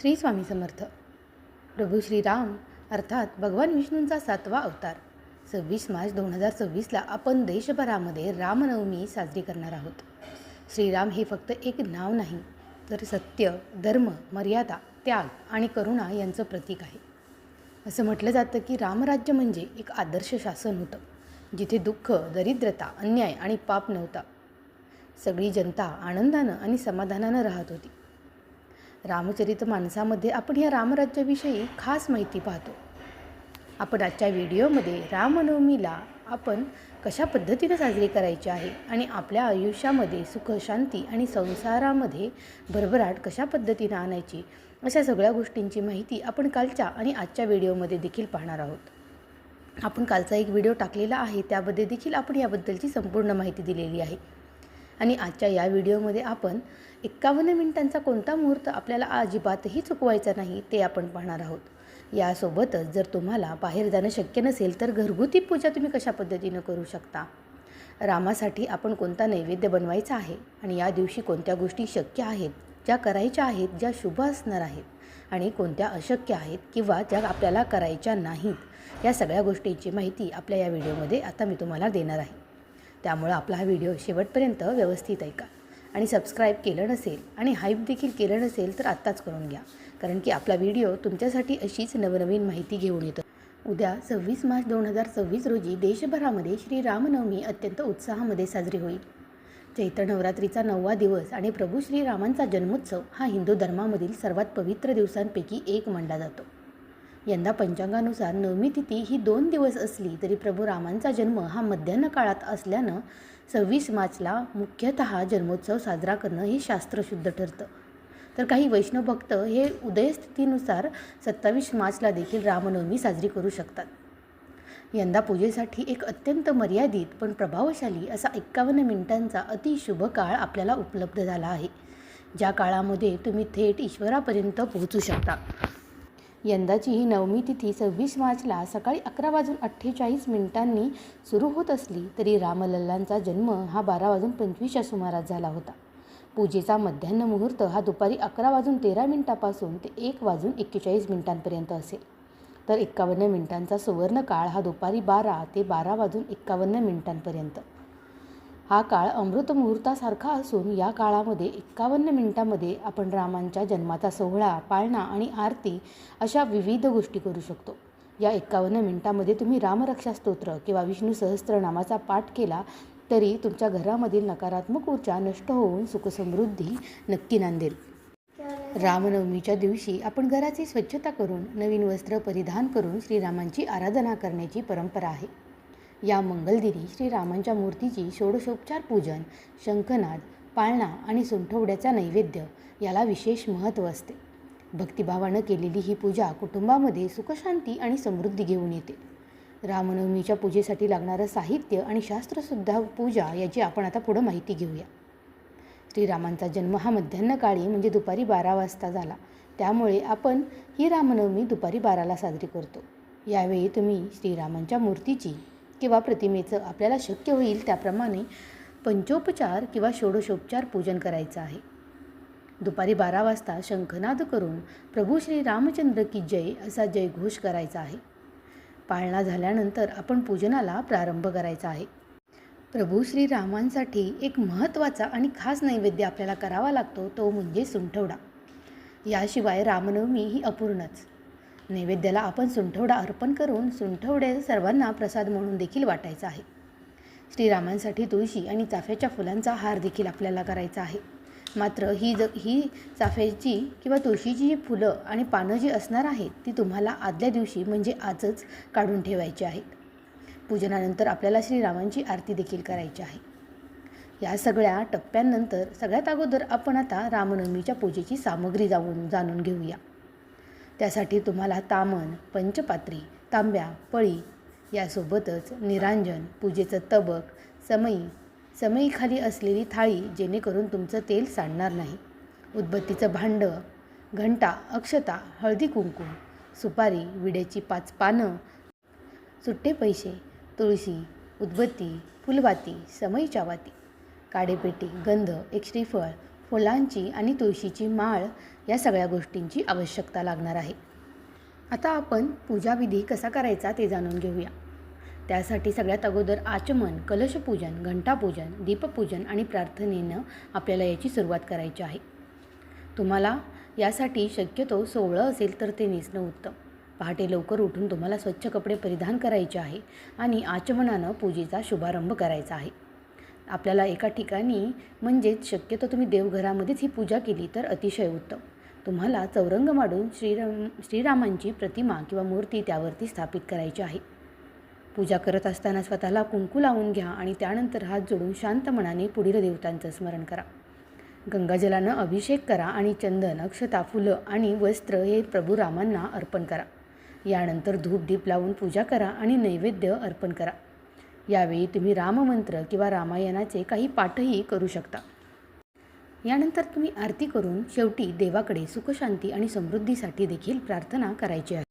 श्री स्वामी समर्थ. प्रभू श्रीराम अर्थात भगवान विष्णूंचा 7वा अवतार 26 मार्च 2026ला आपण देशभरामध्ये रामनवमी साजरी करणार आहोत. श्रीराम हे फक्त एक नाव नाही, तर सत्य, धर्म, मर्यादा, त्याग आणि करुणा यांचं प्रतीक आहे. असं म्हटलं जातं की रामराज्य म्हणजे एक आदर्श शासन होतं, जिथे दुःख, दरिद्रता, अन्याय आणि पाप नव्हता. सगळी जनता आनंदानं आणि समाधानानं राहत होती. रामचरित मानसामध्ये आपण या रामराज्याविषयी खास माहिती पाहतो. आपण आजच्या व्हिडिओमध्ये रामनवमीला आपण कशा पद्धतीने साजरी करायची आहे आणि आपल्या आयुष्यामध्ये सुख, शांती आणि संसारामध्ये भरभराट कशा पद्धतीने आणायची, अशा सगळ्या गोष्टींची माहिती आपण कालच्या आणि आजच्या व्हिडिओमध्ये देखील पाहणार आहोत. आपण कालचा एक व्हिडिओ टाकलेला आहे, त्यामध्ये देखील आपण याबद्दलची संपूर्ण माहिती दिलेली आहे. आणि आजच्या या व्हिडिओमध्ये आपण 51 मिनिटांचा कोणता मुहूर्त आपल्याला अजिबातही चुकवायचा नाही ते आपण पाहणार आहोत. यासोबतच जर तुम्हाला बाहेर जाणं शक्य नसेल तर घरगुती पूजा तुम्ही कशा पद्धतीनं करू शकता, रामासाठी आपण कोणता नैवेद्य बनवायचा आहे आणि या दिवशी कोणत्या गोष्टी शक्य आहेत, ज्या करायच्या आहेत, ज्या शुभ असणार आहेत आणि कोणत्या अशक्य आहेत किंवा ज्या आपल्याला करायच्या नाहीत, या सगळ्या गोष्टींची माहिती आपल्या या व्हिडिओमध्ये आता मी तुम्हाला देणार आहे. त्यामुळे आपला हा व्हिडिओ शेवटपर्यंत व्यवस्थित ऐका आणि सबस्क्राईब केलं नसेल आणि हाईप देखील केलं नसेल तर आत्ताच करून घ्या, कारण की आपला व्हिडिओ तुमच्यासाठी अशीच नवनवीन माहिती घेऊन येतो. उद्या 26 मार्च 2026 रोजी देशभरामध्ये श्री रामनवमी अत्यंत उत्साहामध्ये साजरी होईल. चैत्र नवरात्रीचा 9वा दिवस आणि प्रभू श्रीरामांचा जन्मोत्सव हा हिंदू धर्मामधील सर्वात पवित्र दिवसांपैकी एक मानला जातो. यंदा पंचांगानुसार नवमी तिथी ही 2 दिवस असली तरी प्रभू रामांचा जन्म हा मध्यान्ह काळात असल्यानं 26 मार्चला मुख्यतः जन्मोत्सव साजरा करणं हे शास्त्रशुद्ध ठरतं. तर काही वैष्णव भक्त हे उदयस्थितीनुसार 27 मार्चला देखील रामनवमी साजरी करू शकतात. यंदा पूजेसाठी एक अत्यंत मर्यादित पण प्रभावशाली असा 51 मिनिटांचा अतिशुभ काळ आपल्याला उपलब्ध झाला आहे, ज्या काळामध्ये तुम्ही थेट ईश्वरापर्यंत पोहोचू शकता. यंदाची ही नवमी तिथी 26 मार्चला सकाळी 11:48 सुरू होत असली तरी रामलल्लांचा जन्म हा 12:25च्या सुमारास झाला होता. पूजेचा मध्यान्ह मुहूर्त हा दुपारी 11:13 ते 1:41 असेल, तर 51 मिनिटांचा सुवर्ण काळ हा दुपारी 12 ते 12:51 हा काळ अमृत मुहूर्तासारखा असून या काळामध्ये 51 मिनिटांमध्ये आपण रामांच्या जन्माचा सोहळा, पाळणा आणि आरती अशा विविध गोष्टी करू शकतो. या 51 मिनिटांमध्ये तुम्ही रामरक्षा स्तोत्र किंवा विष्णू सहस्त्रनामाचा पाठ केला तरी तुमच्या घरामधील नकारात्मक ऊर्जा नष्ट होऊन सुखसमृद्धी नक्की नांदेल. रामनवमीच्या दिवशी आपण घराची स्वच्छता करून नवीन वस्त्र परिधान करून श्रीरामांची आराधना करण्याची परंपरा आहे. या मंगलदिनी श्रीरामांच्या मूर्तीची षोडशोपचार पूजन, शंखनाद, पाळणा आणि सुंठवड्याचा नैवेद्य याला विशेष महत्त्व असते. भक्तिभावानं केलेली ही पूजा कुटुंबामध्ये सुखशांती आणि समृद्धी घेऊन येते. रामनवमीच्या पूजेसाठी लागणारं साहित्य आणि शास्त्रशुद्ध पूजा याची आपण आता पुढं माहिती घेऊया. श्रीरामांचा जन्म हा मध्यान्ह काळी म्हणजे दुपारी 12 वाजता झाला, त्यामुळे आपण ही रामनवमी दुपारी 12ला साजरी करतो. यावेळी तुम्ही श्रीरामांच्या मूर्तीची किंवा प्रतिमेचं आपल्याला शक्य होईल त्याप्रमाणे पंचोपचार किंवा षोडशोपचार पूजन करायचं आहे. दुपारी 12 वाजता शंखनाद करून प्रभू श्री रामचंद्र की जय असा जयघोष करायचा आहे. पाळणा झाल्यानंतर आपण पूजनाला प्रारंभ करायचा आहे. प्रभू श्रीरामांसाठी एक महत्त्वाचा आणि खास नैवेद्य आपल्याला करावा लागतो, तो म्हणजे सुंठवडा. याशिवाय रामनवमी ही अपूर्णच. नैवेद्याला आपण सुंठवडा अर्पण करून सुंठवडे सर्वांना प्रसाद म्हणून देखील वाटायचा आहे. श्रीरामांसाठी तुळशी आणि चाफ्याच्या फुलांचा हार देखील आपल्याला करायचा आहे. मात्र ही चाफ्याची किंवा तुळशीची जी फुलं आणि पानं जी असणार आहेत ती तुम्हाला आदल्या दिवशी म्हणजे आजच काढून ठेवायची आहेत. पूजनानंतर आपल्याला श्रीरामांची आरती देखील करायची आहे. या सगळ्या टप्प्यांनंतर सगळ्यात अगोदर आपण आता रामनवमीच्या पूजेची सामग्री जाणून घेऊया. त्यासाठी तुम्हाला तामण, पंचपात्री, तांब्या, पळी यासोबतच निरांजन, पूजेचं तबक, समईखाली असलेली थाळी जेणेकरून तुमचं तेल सांडणार नाही, उदबत्तीचं भांडं, घंटा, अक्षता, हळदी कुंकू, सुपारी, विड्याची 5 पानं, सुट्टे पैसे, तुळशी, उदबत्ती, फुलवाती, समईच्या वाती, काडेपेटी, गंध, एक श्रीफळ, फुलांची आणि तुळशीची माळ या सगळ्या गोष्टींची आवश्यकता लागणार आहे. आता आपण पूजाविधी कसा करायचा ते जाणून घेऊया. त्यासाठी सगळ्यात अगोदर आचमन, कलशपूजन, घंटापूजन, दीपपूजन आणि प्रार्थनेनं आपल्याला याची सुरुवात करायची आहे. तुम्हाला यासाठी शक्यतो सोवळं असेल तर ते नेसणं उत्तम. पहाटे लवकर उठून तुम्हाला स्वच्छ कपडे परिधान करायचे आहे आणि आचमनानं पूजेचा शुभारंभ करायचा आहे. आपल्याला एका ठिकाणी म्हणजेच शक्यतो तुम्ही देवघरामध्येच ही पूजा केली तर अतिशय उत्तम. तुम्हाला चौरंग मांडून श्रीरामांची प्रतिमा किंवा मूर्ती त्यावरती स्थापित करायची आहे. पूजा करत असताना स्वतःला कुंकू लावून घ्या आणि त्यानंतर हात जोडून शांत मनाने पुढील देवतांचं स्मरण करा. गंगाजलानं अभिषेक करा आणि चंदन, अक्षता, फुलं आणि वस्त्र हे प्रभू रामांना अर्पण करा. यानंतर धूप दीप लावून पूजा करा आणि नैवेद्य अर्पण करा. यावेळी तुम्ही राममंत्र किंवा रामायणाचे काही पाठही करू शकता. यानंतर तुम्ही आरती करून शेवटी देवाकडे सुखशांती आणि समृद्धीसाठी देखील प्रार्थना करायची आहे.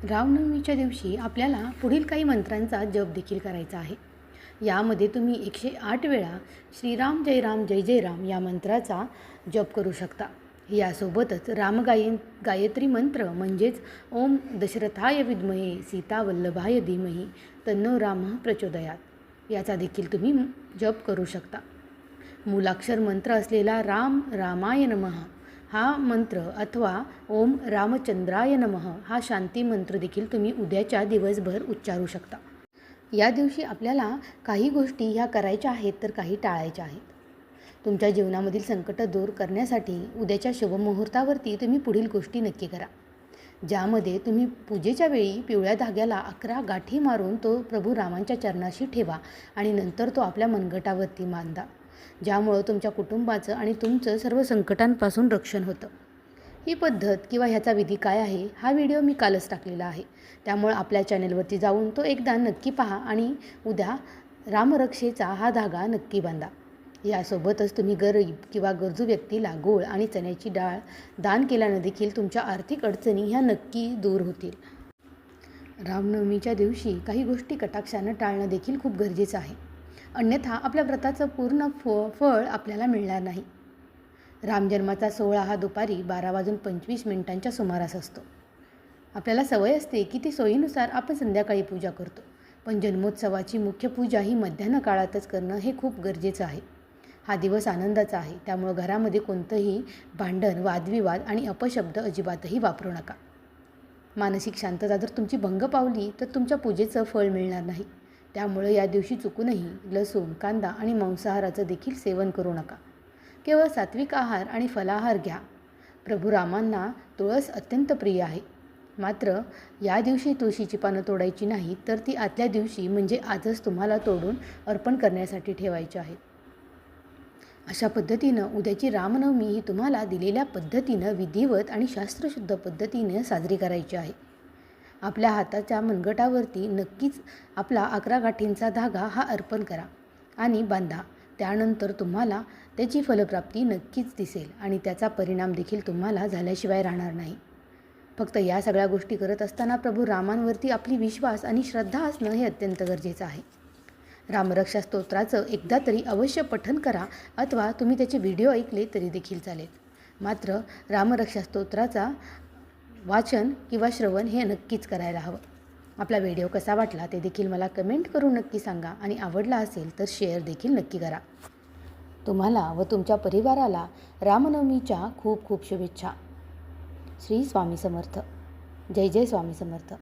रामनवमीच्या दिवशी आपल्याला पुढील काही मंत्रांचा जप देखील करायचा आहे. यामध्ये तुम्ही 108 वेळा श्रीराम जय राम जय जय राम या मंत्राचा जप करू शकता. यासोबतच गायत्री मंत्र म्हणजेच ओम दशरथाय विद्महे सीतावल्लभाय धीमहि तन्नो रामः प्रचोदयात याचा देखील तुम्ही जप करू शकता. मूलाक्षर मंत्र असलेला राम रामाय नमः हा मंत्र अथवा ओम रामचंद्राय नमः हा शांती मंत्र देखील तुम्ही उद्याच्या दिवसभर उच्चारू शकता. या दिवशी आपल्याला काही गोष्टी ह्या करायच्या आहेत तर काही टाळायच्या आहेत. तुमच्या जीवनामधील संकट दूर करण्यासाठी उद्याच्या शुभमुहूर्तावरती तुम्ही पुढील गोष्टी नक्की करा. ज्यामध्ये तुम्ही पूजेच्या वेळी पिवळ्या धाग्याला 11 गाठी मारून तो प्रभू रामांच्या चरणाशी ठेवा आणि नंतर तो आपल्या मनगटावरती बांधा. ज्यामुळं तुमच्या कुटुंबाचं आणि तुमचं सर्व संकटांपासून रक्षण होतं. ही पद्धत किंवा ह्याचा विधी काय आहे हा व्हिडिओ मी कालच टाकलेला आहे. त्यामुळे आपल्या चॅनलवरती जाऊन तो एकदा नक्की पहा आणि उद्या रामरक्षेचा हा धागा नक्की बांधा. यासोबतच तुम्ही गरीब किंवा गरजू व्यक्तीला गोळ आणि चण्याची डाळ दान केल्यानं देखील तुमच्या आर्थिक अडचणी ह्या नक्की दूर होतील. रामनवमीच्या दिवशी काही गोष्टी कटाक्षानं टाळणं देखील खूप गरजेचं आहे. अन्यथा आपल्या व्रताचं पूर्ण फळ आपल्याला मिळणार नाही. रामजन्माचा सोहळा हा दुपारी 12:25 सुमारास असतो. आपल्याला सवय असते की ती सोयीनुसार आपण संध्याकाळी पूजा करतो, पण जन्मोत्सवाची मुख्य पूजा ही मध्यान्ह काळातच करणं हे खूप गरजेचं आहे. हा दिवस आनंदाचा आहे, त्यामुळं घरामध्ये कोणतंही भांडण, वादविवाद आणि अपशब्द अजिबातही वापरू नका. मानसिक शांतता जर तुमची भंग पावली तर तुमच्या पूजेचं फळ मिळणार नाही. त्यामुळं या दिवशी चुकूनही लसूण, कांदा आणि मांसाहाराचं देखील सेवन करू नका. केवळ सात्विक आहार आणि फलाहार घ्या. प्रभू रामांना तुळस अत्यंत प्रिय आहे. मात्र या दिवशी तुळशीची पानं तोडायची नाही, तर ती आदल्या दिवशी म्हणजे आजच तुम्हाला तोडून अर्पण करण्यासाठी ठेवायची आहेत. अशा पद्धतीनं उद्याची रामनवमी ही तुम्हाला दिलेल्या पद्धतीनं विधिवत आणि शास्त्रशुद्ध पद्धतीने साजरी करायची आहे. आपल्या हाताच्या मनगटावरती नक्कीच आपला 11 गाठींचा धागा हा अर्पण करा आणि बांधा. त्यानंतर तुम्हाला त्याची फलप्राप्ती नक्कीच दिसेल आणि त्याचा परिणाम देखील तुम्हाला झाल्याशिवाय राहणार नाही. फक्त या सगळ्या गोष्टी करत असताना प्रभू रामांवरती आपली विश्वास आणि श्रद्धा असणं हे अत्यंत गरजेचं आहे. रामरक्षा स्तोत्राचं एकदा तरी अवश्य पठण करा अथवा तुम्ही त्याचे व्हिडिओ ऐकले तरी देखील चालेल. मात्र रामरक्षा स्तोत्राचा वाचन किंवा श्रवण हे नक्कीच करायला हवं. आपला व्हिडिओ कसा वाटला ते देखील मला कमेंट करून नक्की सांगा आणि आवडला असेल तर शेअर देखील नक्की करा. तुम्हाला व तुमच्या परिवाराला रामनवमीच्या खूप खूप शुभेच्छा. श्री स्वामी समर्थ. जय जय स्वामी समर्थ.